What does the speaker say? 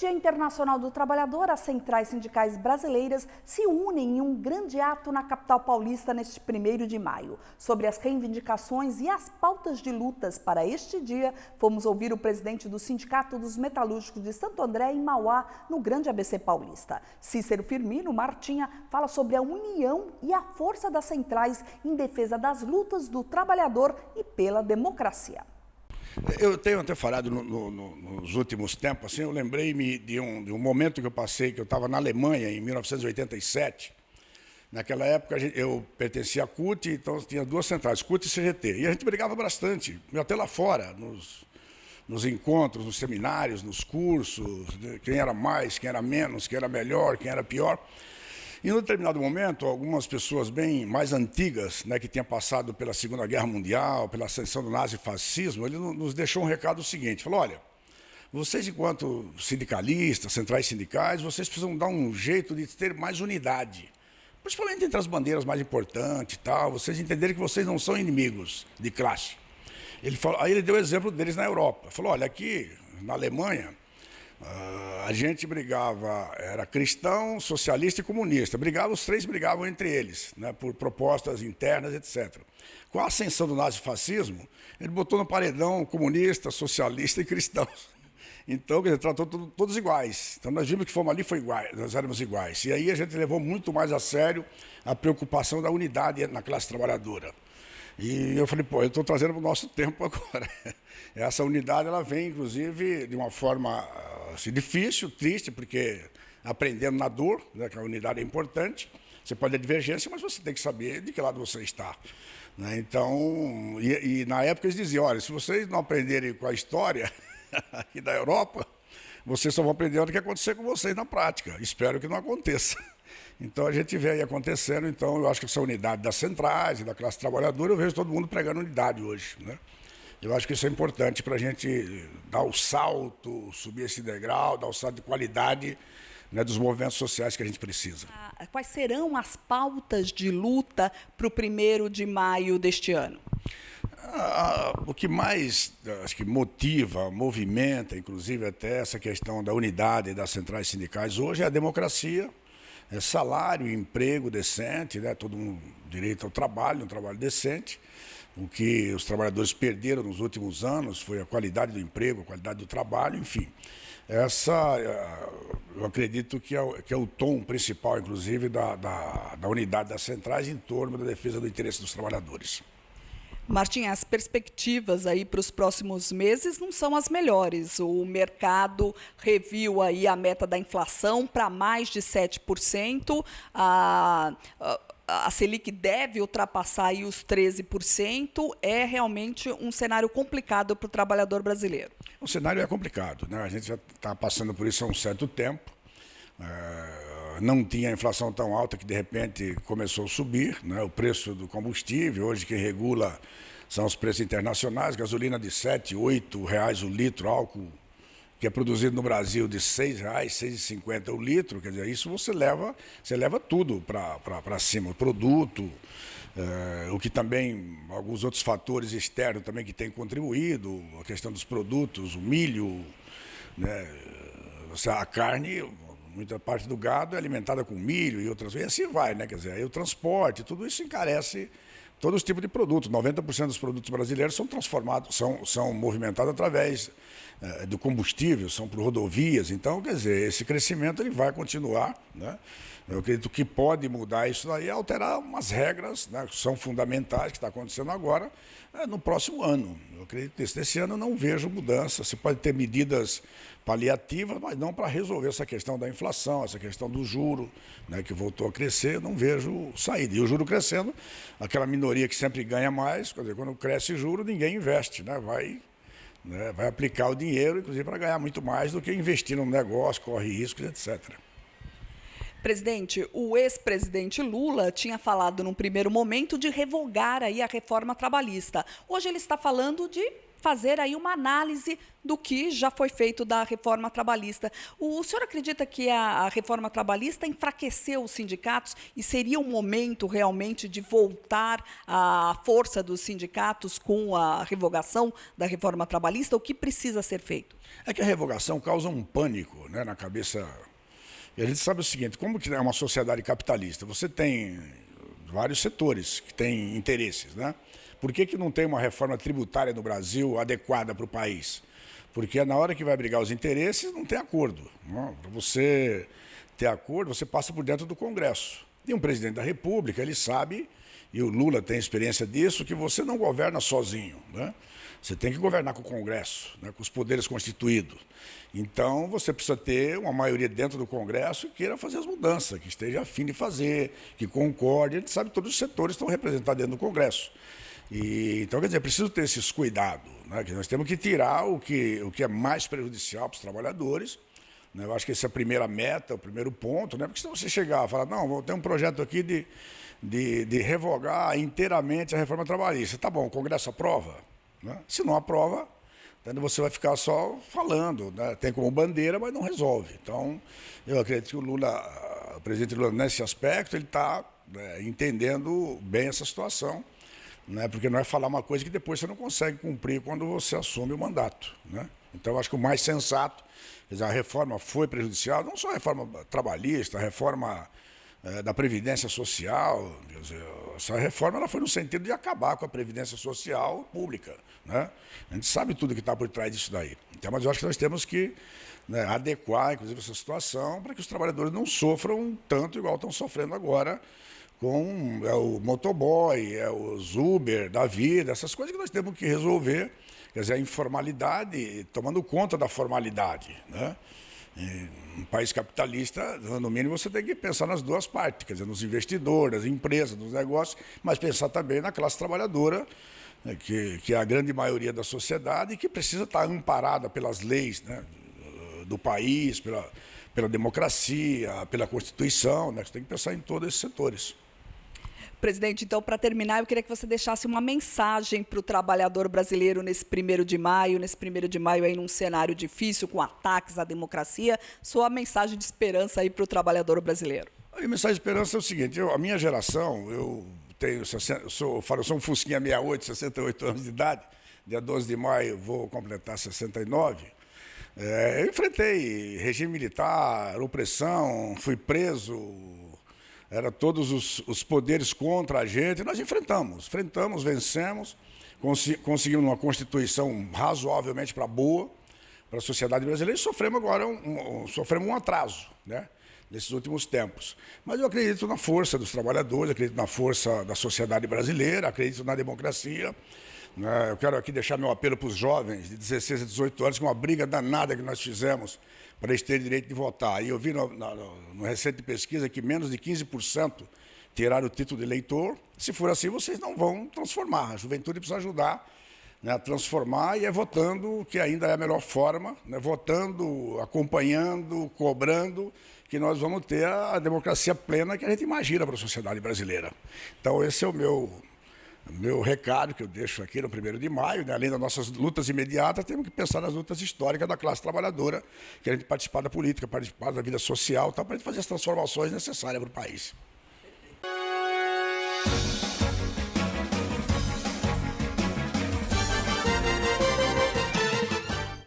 Dia Internacional do Trabalhador, as centrais sindicais brasileiras se unem em um grande ato na capital paulista neste 1º de maio. Sobre as reivindicações e as pautas de lutas para este dia, fomos ouvir o presidente do Sindicato dos Metalúrgicos de Santo André, em Mauá, no Grande ABC Paulista. Cícero Firmino Martinha fala sobre a união e a força das centrais em defesa das lutas do trabalhador e pela democracia. Eu tenho até falado nos últimos tempos, assim, eu lembrei-me de um momento que eu passei, que eu estava na Alemanha, em 1987. Naquela época eu pertencia à CUT, então tinha duas centrais, CUT e CGT. E a gente brigava bastante, até lá fora, nos encontros, nos seminários, nos cursos, quem era mais, quem era menos, quem era melhor, quem era pior. E, em um determinado momento, algumas pessoas bem mais antigas, né, que tinham passado pela Segunda Guerra Mundial, pela ascensão do nazifascismo, ele nos deixou um recado seguinte, falou, olha, vocês, enquanto sindicalistas, centrais sindicais, vocês precisam dar um jeito de ter mais unidade, principalmente entre as bandeiras mais importantes e tal, vocês entenderem que vocês não são inimigos de classe. Aí ele deu o exemplo deles na Europa, falou, olha, aqui na Alemanha, a gente brigava, era cristão, socialista e comunista. Os três brigavam entre eles, né, por propostas internas, etc. Com a ascensão do nazifascismo, ele botou no paredão comunista, socialista e cristãos. Então, quer dizer, tratou todos iguais. Então, nós vimos que fomos ali, nós éramos iguais. E aí a gente levou muito mais a sério a preocupação da unidade na classe trabalhadora. E eu falei, pô, eu estou trazendo para o nosso tempo agora. Essa unidade, ela vem, inclusive, de uma forma assim, difícil, triste, porque aprendendo na dor, né, que a unidade é importante, você pode ter divergência, mas você tem que saber de que lado você está. Né? Então, e na época eles diziam, olha, se vocês não aprenderem com a história aqui da Europa, vocês só vão aprender o que acontecer com vocês na prática. Espero que não aconteça. Então, a gente vê aí acontecendo, então eu acho que essa unidade das centrais e da classe trabalhadora, eu vejo todo mundo pregando unidade hoje, né? Eu acho que isso é importante para a gente dar o salto, subir esse degrau, dar o salto de qualidade, né, dos movimentos sociais que a gente precisa. Quais serão as pautas de luta para o 1º de maio deste ano? O que mais, acho que motiva, movimenta, inclusive até essa questão da unidade das centrais sindicais hoje é a democracia, é salário, emprego decente, né, todo mundo direito ao trabalho, um trabalho decente. O que os trabalhadores perderam nos últimos anos foi a qualidade do emprego, a qualidade do trabalho, enfim. Eu acredito que é o tom principal, inclusive, da unidade das centrais em torno da defesa do interesse dos trabalhadores. Martinha, as perspectivas aí para os próximos meses não são as melhores. O mercado reviu aí a meta da inflação para mais de 7%. A Selic deve ultrapassar aí os 13%. É realmente um cenário complicado para o trabalhador brasileiro. O cenário é complicado, né? A gente já está passando por isso há um certo tempo. Não tinha inflação tão alta que de repente começou a subir, né? O preço do combustível, hoje quem regula são os preços internacionais, gasolina de R$ 7, R$ 8 reais o litro, álcool que é produzido no Brasil de R$ 6, R$ 6,50 o litro, quer dizer, isso você leva tudo para cima, o produto, o que também, alguns outros fatores externos também que têm contribuído, a questão dos produtos, o milho, né? A carne, muita parte do gado é alimentada com milho e outras vezes, e assim vai, né? Quer dizer, aí o transporte, tudo isso encarece todos os tipos de produtos. 90% dos produtos brasileiros são transformados, são movimentados através do combustível, são por rodovias. Então, quer dizer, esse crescimento ele vai continuar, né? Eu acredito que pode mudar isso daí, alterar umas regras, né, que são fundamentais, que está acontecendo agora, no próximo ano. Eu acredito que nesse ano eu não vejo mudança. Você pode ter medidas paliativas, mas não para resolver essa questão da inflação, essa questão do juro, né, que voltou a crescer, eu não vejo saída. E o juro crescendo, aquela minoria que sempre ganha mais, quer dizer, quando cresce o juro, ninguém investe, né, vai aplicar o dinheiro, inclusive, para ganhar muito mais do que investir num negócio, corre riscos, etc. Presidente, o ex-presidente Lula tinha falado num primeiro momento de revogar aí a reforma trabalhista. Hoje ele está falando de fazer aí uma análise do que já foi feito da reforma trabalhista. O senhor acredita que a reforma trabalhista enfraqueceu os sindicatos e seria um momento realmente de voltar à força dos sindicatos com a revogação da reforma trabalhista? O que precisa ser feito? É que a revogação causa um pânico, né, na cabeça. E a gente sabe o seguinte, como que é uma sociedade capitalista? Você tem vários setores que têm interesses, né? Por que não tem uma reforma tributária no Brasil adequada para o país? Porque na hora que vai brigar os interesses, não tem acordo. Para você ter acordo, você passa por dentro do Congresso. E um presidente da República, ele sabe, e o Lula tem experiência disso, que você não governa sozinho, né? Você tem que governar com o Congresso, né, com os poderes constituídos. Então, você precisa ter uma maioria dentro do Congresso que queira fazer as mudanças, que esteja a fim de fazer, que concorde. A gente sabe que todos os setores estão representados dentro do Congresso. Então, quer dizer, é preciso ter esses cuidados, né, que nós temos que tirar o que é mais prejudicial para os trabalhadores. Né, eu acho que essa é a primeira meta, o primeiro ponto, né, porque se você chegar e falar, não, vou ter um projeto aqui de revogar inteiramente a reforma trabalhista. Tá bom, o Congresso aprova? Né? Se não aprova, então você vai ficar só falando, né? Tem como bandeira, mas não resolve. Então, eu acredito que o presidente Lula, nesse aspecto, ele está entendendo bem essa situação, né? Porque não é falar uma coisa que depois você não consegue cumprir quando você assume o mandato. Né? Então, eu acho que o mais sensato, quer dizer, a reforma foi prejudicial, não só a reforma trabalhista, a reforma da Previdência Social. Quer dizer, essa reforma ela foi no sentido de acabar com a Previdência Social pública. Né? A gente sabe tudo que está por trás disso daí. Então, mas eu acho que nós temos que, né, adequar, inclusive, essa situação para que os trabalhadores não sofram tanto igual estão sofrendo agora com o motoboy, os Uber da vida, essas coisas que nós temos que resolver. Quer dizer, a informalidade tomando conta da formalidade. Né? Em um país capitalista, no mínimo, você tem que pensar nas duas partes, quer dizer, nos investidores, nas empresas, nos negócios, mas pensar também na classe trabalhadora, né, que é a grande maioria da sociedade e que precisa estar amparada pelas leis, né, do país, pela democracia, pela Constituição. Né, você tem que pensar em todos esses setores. Presidente, então, para terminar, eu queria que você deixasse uma mensagem para o trabalhador brasileiro nesse 1º de maio, aí num cenário difícil, com ataques à democracia, sua mensagem de esperança aí para o trabalhador brasileiro. A mensagem de esperança é o seguinte, a minha geração, eu sou um Fusquinha 68, 68 anos de idade, dia 12 de maio vou completar 69, eu enfrentei regime militar, opressão, fui preso, era todos os poderes contra a gente, nós enfrentamos, vencemos, conseguimos uma Constituição razoavelmente boa para a sociedade brasileira e sofremos agora um atraso, né, nesses últimos tempos. Mas eu acredito na força dos trabalhadores, acredito na força da sociedade brasileira, acredito na democracia. Eu quero aqui deixar meu apelo para os jovens de 16 a 18 anos, que é uma briga danada que nós fizemos para eles terem direito de votar. E eu vi no recente pesquisa que menos de 15% tiraram o título de eleitor. Se for assim, vocês não vão transformar. A juventude precisa ajudar, né, a transformar, e é votando, que ainda é a melhor forma, né, votando, acompanhando, cobrando, que nós vamos ter a democracia plena que a gente imagina para a sociedade brasileira. Então, esse é o meu recado que eu deixo aqui no 1º de maio, né? Além das nossas lutas imediatas, temos que pensar nas lutas históricas da classe trabalhadora, que a gente participar da política, participar da vida social, para a gente fazer as transformações necessárias para o país.